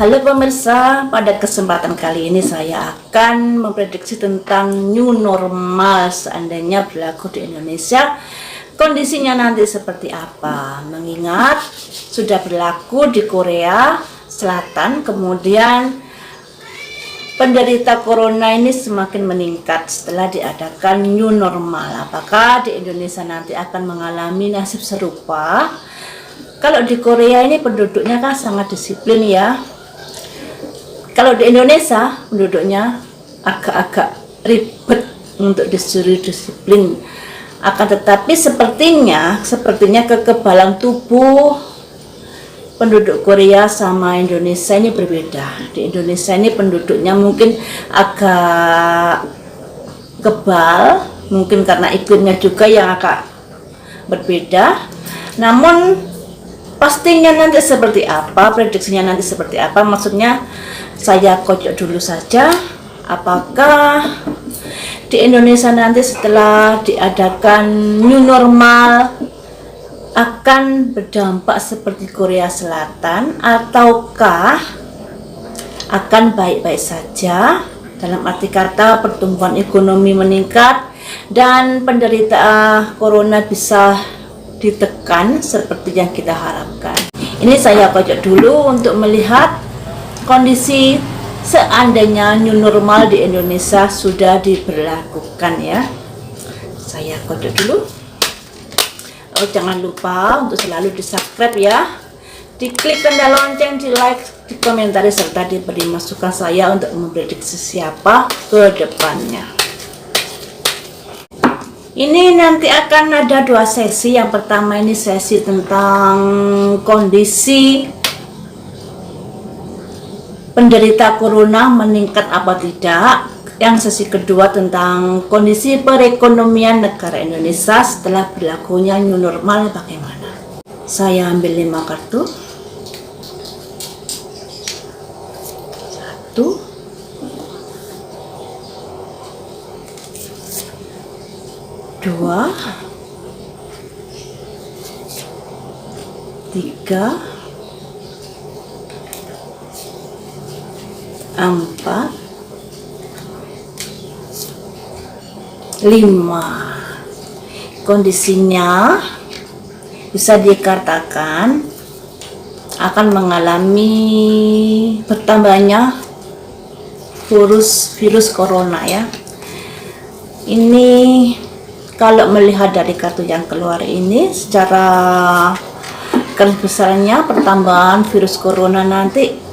Halo pemirsa, pada kesempatan kali ini saya akan memprediksi tentang new normal seandainya berlaku di Indonesia. Kondisinya nanti seperti apa? Mengingat sudah berlaku di Korea Selatan, kemudian penderita corona ini semakin meningkat setelah diadakan new normal. Apakah di Indonesia nanti akan mengalami nasib serupa? Kalau di Korea ini penduduknya kan sangat disiplin ya. Kalau di Indonesia penduduknya agak-agak ribet untuk disuruh disiplin. Akan tetapi sepertinya kekebalan tubuh penduduk Korea sama Indonesia ini berbeda. Di Indonesia ini penduduknya mungkin agak kebal, mungkin karena iklimnya juga yang agak berbeda. Namun pastinya nanti seperti apa, prediksinya nanti seperti apa, maksudnya saya kocok dulu saja. Apakah di Indonesia nanti setelah diadakan new normal akan berdampak seperti Korea Selatan, ataukah akan baik-baik saja, dalam arti kata pertumbuhan ekonomi meningkat dan penderita corona bisa ditekan seperti yang kita harapkan. Ini saya kocok dulu untuk melihat kondisi seandainya new normal di Indonesia sudah diberlakukan ya. Saya kocok dulu. Oh, jangan lupa untuk selalu di subscribe ya, diklik tanda lonceng, di like, di komentari, serta diberi masukan saya untuk memprediksi siapa ke depannya. Ini nanti akan ada dua sesi. Yang pertama ini sesi tentang kondisi penderita corona meningkat apa tidak. Yang sesi kedua tentang kondisi perekonomian negara Indonesia setelah berlakunya new normal bagaimana. Saya ambil 5 kartu. 1, 2, 3, 4, 5. Kondisinya bisa dikatakan akan mengalami bertambahnya virus corona ya. Ini kalau melihat dari kartu yang keluar ini, secara garis besarnya pertambahan virus corona nanti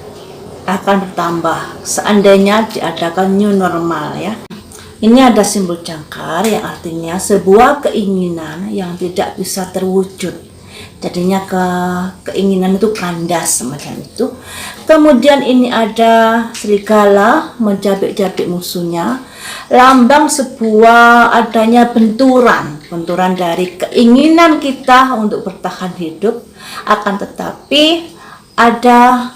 akan bertambah seandainya diadakan new normal ya. Ini ada simbol jangkar yang artinya sebuah keinginan yang tidak bisa terwujud. Jadinya keinginan itu kandas semacam itu. Kemudian ini ada serigala menjabik-jabik musuhnya. Lambang sebuah adanya benturan dari keinginan kita untuk bertahan hidup, akan tetapi ada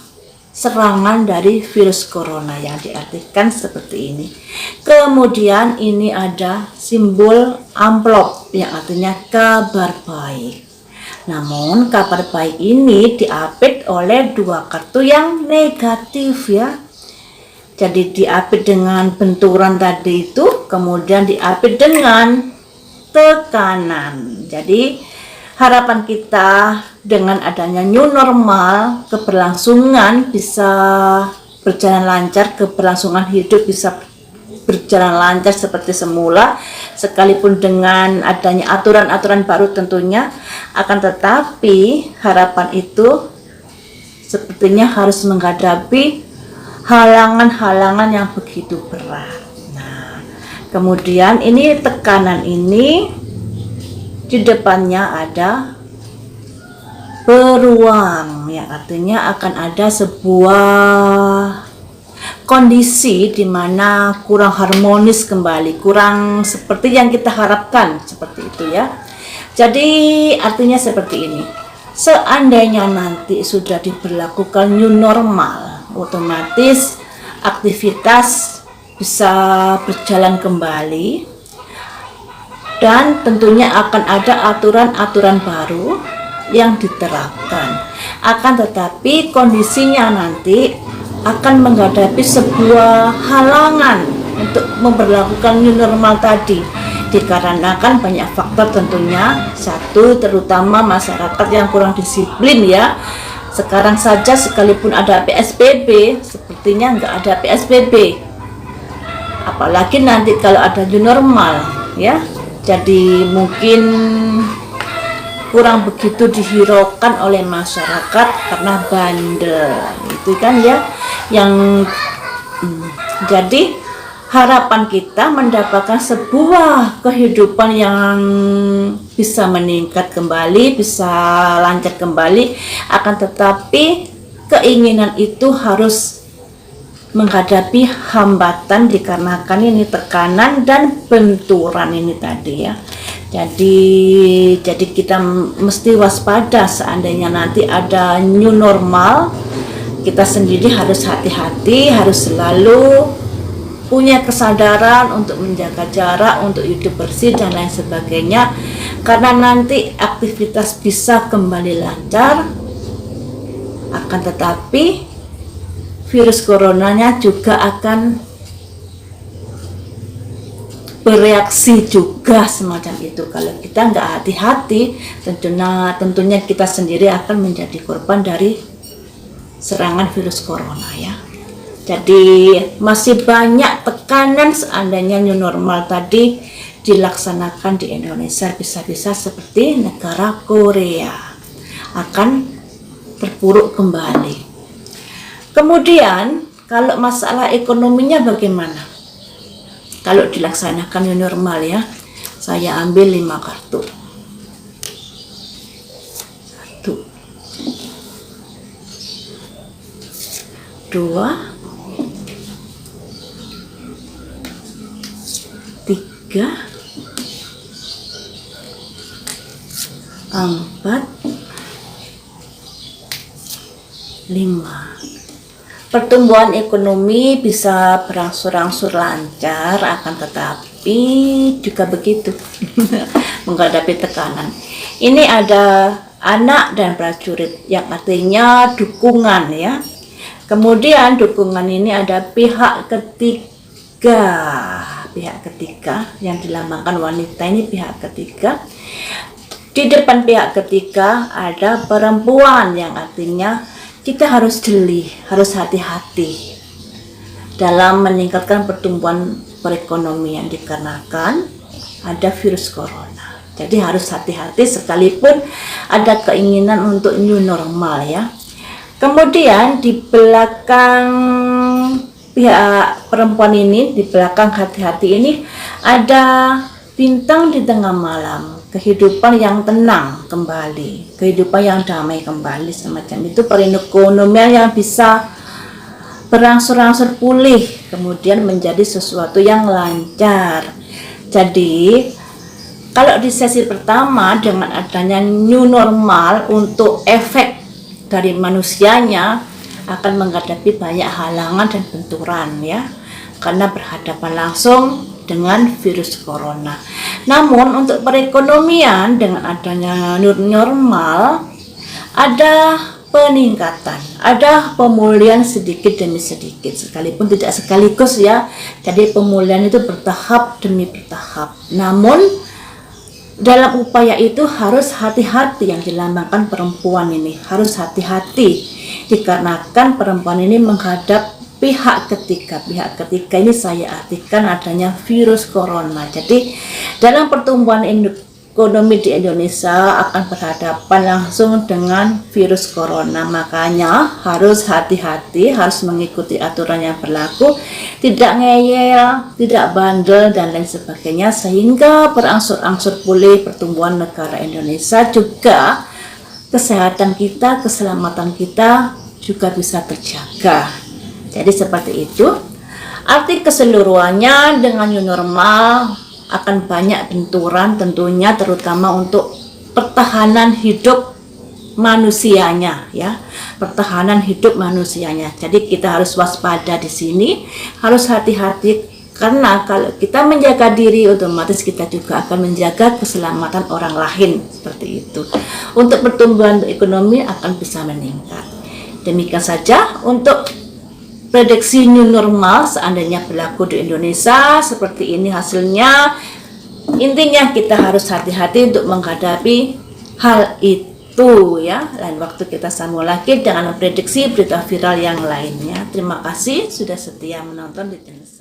serangan dari virus corona yang diartikan seperti ini. Kemudian ini ada simbol amplop yang artinya kabar baik. Namun kabar baik ini diapit oleh dua kartu yang negatif ya. Jadi diapit dengan benturan tadi itu, kemudian diapit dengan tekanan. Jadi harapan kita dengan adanya new normal, keberlangsungan bisa berjalan lancar, keberlangsungan hidup bisa berjalan lancar seperti semula, sekalipun dengan adanya aturan-aturan baru tentunya. Akan tetapi harapan itu sepertinya harus menghadapi halangan-halangan yang begitu berat. Nah, kemudian ini tekanan ini di depannya ada beruang, yang artinya akan ada sebuah kondisi di mana kurang harmonis kembali, kurang seperti yang kita harapkan, seperti itu ya. Jadi artinya seperti ini. Seandainya nanti sudah diberlakukan new normal, otomatis aktivitas bisa berjalan kembali dan tentunya akan ada aturan-aturan baru yang diterapkan. Akan tetapi kondisinya nanti akan menghadapi sebuah halangan untuk memperlakukan new normal tadi, dikarenakan banyak faktor tentunya. Satu, terutama masyarakat yang kurang disiplin ya. Sekarang saja sekalipun ada PSBB, sepertinya nggak ada PSBB, apalagi nanti kalau ada new normal ya. Jadi mungkin kurang begitu dihiraukan oleh masyarakat karena bandel itu kan ya, yang jadi harapan kita mendapatkan sebuah kehidupan yang bisa meningkat kembali, bisa lancar kembali. Akan tetapi keinginan itu harus menghadapi hambatan dikarenakan ini tekanan dan benturan ini tadi ya. Jadi kita mesti waspada seandainya nanti ada new normal. Kita sendiri harus hati-hati, harus selalu punya kesadaran untuk menjaga jarak, untuk hidup bersih dan lain sebagainya, karena nanti aktivitas bisa kembali lancar. Akan tetapi virus coronanya juga akan bereaksi juga semacam itu. Kalau kita nggak hati-hati, tentunya kita sendiri akan menjadi korban dari serangan virus corona ya. Jadi masih banyak tekanan seandainya new normal tadi dilaksanakan di Indonesia, bisa-bisa seperti negara Korea akan terpuruk kembali. Kemudian kalau masalah ekonominya bagaimana? Kalau dilaksanakan new normal ya, saya ambil 5 kartu. 1, 2, 3, 4, 5. Pertumbuhan ekonomi bisa berangsur-angsur lancar, akan tetapi juga begitu menghadapi tekanan. Ini ada anak dan prajurit yang artinya dukungan ya. Kemudian dukungan ini ada pihak ketiga yang dilambangkan wanita, ini pihak ketiga. Di depan pihak ketiga ada perempuan yang artinya kita harus jeli, harus hati-hati dalam meningkatkan pertumbuhan perekonomian dikarenakan ada virus corona. Jadi harus hati-hati sekalipun ada keinginan untuk new normal ya. Kemudian di belakang pihak perempuan ini, di belakang hati-hati ini ada bintang di tengah malam. Kehidupan yang tenang kembali, kehidupan yang damai kembali semacam itu, perekonomian yang bisa berangsur-angsur pulih, kemudian menjadi sesuatu yang lancar. Jadi kalau di sesi pertama dengan adanya new normal, untuk efek dari manusianya akan menghadapi banyak halangan dan benturan ya, karena berhadapan langsung dengan virus corona. Namun untuk perekonomian dengan adanya new normal ada peningkatan, ada pemulihan sedikit demi sedikit, sekalipun tidak sekaligus ya. Jadi pemulihan itu bertahap demi bertahap. Namun dalam upaya itu harus hati-hati, yang dilambangkan perempuan ini harus hati-hati dikarenakan perempuan ini menghadap pihak ketiga ini saya artikan adanya virus corona. Jadi dalam pertumbuhan ekonomi di Indonesia akan berhadapan langsung dengan virus corona, makanya harus hati-hati, harus mengikuti aturan yang berlaku, tidak ngeyel, tidak bandel dan lain sebagainya, sehingga berangsur-angsur pulih pertumbuhan negara Indonesia, juga kesehatan kita, keselamatan kita juga bisa terjaga. Jadi seperti itu. Arti keseluruhannya dengan new normal akan banyak benturan tentunya, terutama untuk pertahanan hidup manusianya ya, pertahanan hidup manusianya. Jadi kita harus waspada di sini, harus hati-hati, karena kalau kita menjaga diri otomatis kita juga akan menjaga keselamatan orang lain, seperti itu. Untuk pertumbuhan ekonomi akan bisa meningkat. Demikian saja untuk prediksi new normal seandainya berlaku di Indonesia seperti ini hasilnya. Intinya kita harus hati-hati untuk menghadapi hal itu ya. Lain waktu kita sambung lagi dengan memprediksi berita viral yang lainnya. Terima kasih sudah setia menonton di channel